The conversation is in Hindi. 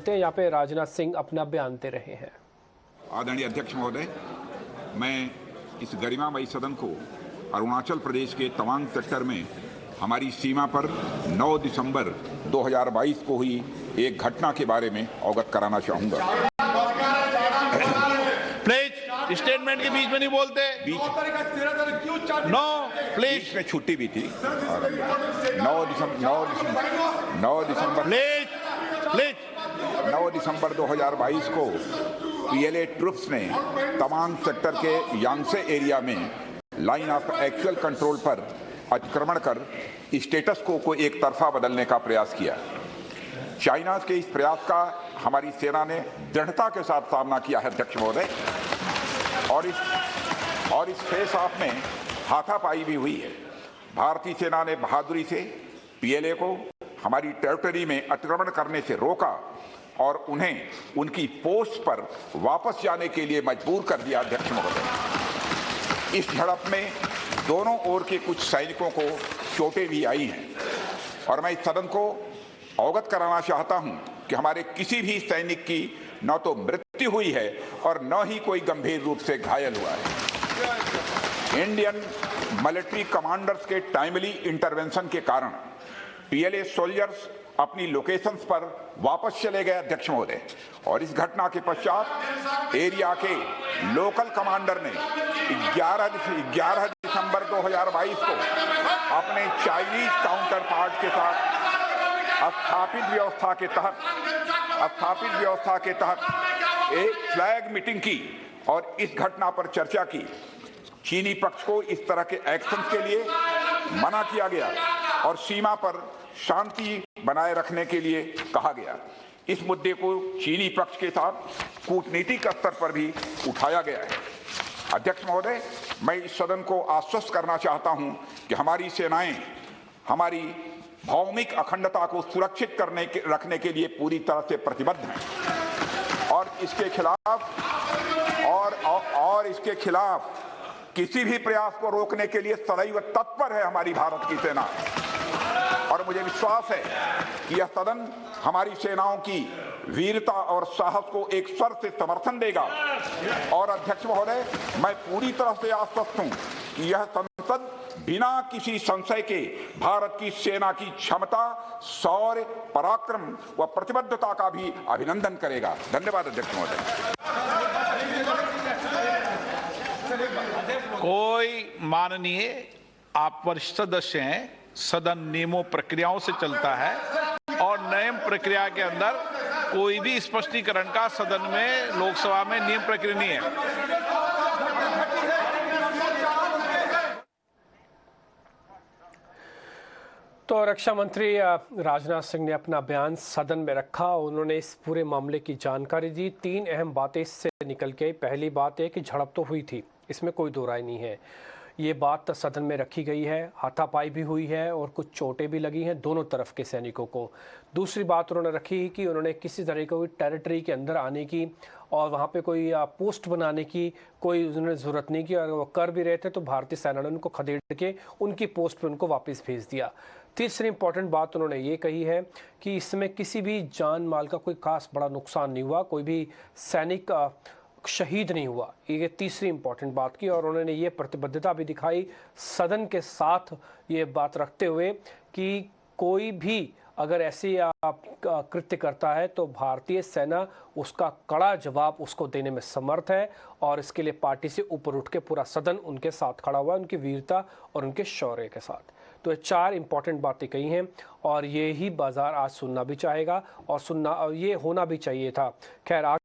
जानते हैं यहाँ पे राजनाथ सिंह अपना बयान दे रहे हैं। आदरणीय अध्यक्ष महोदय, मैं इस गरिमामयी सदन को अरुणाचल प्रदेश के तवांग सेक्टर में हमारी सीमा पर 9 दिसंबर 2022 को हुई एक घटना के बारे में अवगत कराना चाहूंगा। प्लीज स्टेटमेंट के बीच में नहीं बोलते। नो प्लीज में छुट्टी भी थी। 9 दिसंबर 2022 को पीएलए ट्रुप्स ने तवांग सेक्टर के यांगसे एरिया में लाइन ऑफ एक्चुअल कंट्रोल पर अतिक्रमण कर स्टेटस को एक तरफा बदलने का प्रयास किया। चाइना के इस प्रयास का हमारी सेना ने दृढ़ता के साथ सामना किया है अध्यक्ष महोदय, और इस फेस ऑफ में हाथापाई भी हुई है। भारतीय सेना ने बहादुरी से पीएलए को हमारी टेरिटरी में अतिक्रमण करने से रोका और उन्हें उनकी पोस्ट पर वापस जाने के लिए मजबूर कर दिया अध्यक्ष महोदय। इस झड़प में दोनों ओर के कुछ सैनिकों को चोटें भी आई हैं और मैं इस सदन को अवगत कराना चाहता हूं कि हमारे किसी भी सैनिक की न तो मृत्यु हुई है और न ही कोई गंभीर रूप से घायल हुआ है। इंडियन मिलिट्री कमांडर्स के टाइमली इंटरवेंशन के कारण पीएलए सोल्जर्स अपनी लोकेशंस पर वापस चले गए अध्यक्ष महोदय, और इस घटना के पश्चात एरिया के लोकल कमांडर ने 11 दिसंबर 2022 को अपने चाइनीज काउंटर पार्ट के साथ स्थापित व्यवस्था के तहत एक फ्लैग मीटिंग की और इस घटना पर चर्चा की। चीनी पक्ष को इस तरह के एक्शन के लिए मना किया गया और सीमा पर शांति बनाए रखने के लिए कहा गया। इस मुद्दे को चीनी पक्ष के साथ कूटनीतिक स्तर पर भी उठाया गया है। अध्यक्ष महोदय, मैं इस सदन को आश्वस्त करना चाहता हूं कि हमारी सेनाएं हमारी भौमिक अखंडता को सुरक्षित रखने के लिए पूरी तरह से प्रतिबद्ध हैं और इसके खिलाफ किसी भी प्रयास को रोकने के लिए सदैव तत्पर है हमारी भारत की सेना। और मुझे विश्वास है कि यह सदन हमारी सेनाओं की वीरता और साहस को एक स्वर से समर्थन देगा। और अध्यक्ष महोदय, मैं पूरी तरह से आश्वस्त हूं कि यह संसद बिना किसी संशय के भारत की सेना की क्षमता, शौर्य, पराक्रम व प्रतिबद्धता का भी अभिनंदन करेगा। धन्यवाद अध्यक्ष महोदय। कोई माननीय, आप वरिष्ठ सदस्य हैं, सदन नियमों प्रक्रियाओं से चलता है और नियम प्रक्रिया के अंदर कोई भी स्पष्टीकरण का सदन में, लोकसभा में नियम प्रक्रिया नहीं है। तो रक्षा मंत्री राजनाथ सिंह ने अपना बयान सदन में रखा। उन्होंने इस पूरे मामले की जानकारी दी। 3 अहम बातें इससे निकल के आई। पहली बात है कि झड़प तो हुई थी, इसमें कोई दो राय नहीं है। ये बात सदन में रखी गई है। हाथापाई भी हुई है और कुछ चोटें भी लगी हैं दोनों तरफ के सैनिकों को। दूसरी बात उन्होंने रखी कि उन्होंने किसी तरह की कोई टेरिटरी के अंदर आने की और वहाँ पे कोई पोस्ट बनाने की कोई उन्होंने ज़रूरत नहीं की। अगर वो कर भी रहे थे तो भारतीय सेना ने उनको खदेड़ के उनकी पोस्ट पर उनको वापस भेज दिया। तीसरी इंपॉर्टेंट बात उन्होंने ये कही है कि इसमें किसी भी जान माल का कोई खास बड़ा नुकसान नहीं हुआ, कोई भी सैनिक शहीद नहीं हुआ। ये तीसरी इंपॉर्टेंट बात की और उन्होंने ये प्रतिबद्धता भी दिखाई सदन के साथ ये बात रखते हुए कि कोई भी अगर ऐसे कृत्य करता है तो भारतीय सेना उसका कड़ा जवाब उसको देने में समर्थ है और इसके लिए पार्टी से ऊपर उठ के पूरा सदन उनके साथ खड़ा हुआ है, उनकी वीरता और उनके शौर्य के साथ। तो ये 4 इंपॉर्टेंट बातें कही हैं और ये ही बाजार आज सुनना भी चाहेगा और ये होना भी चाहिए था। खैर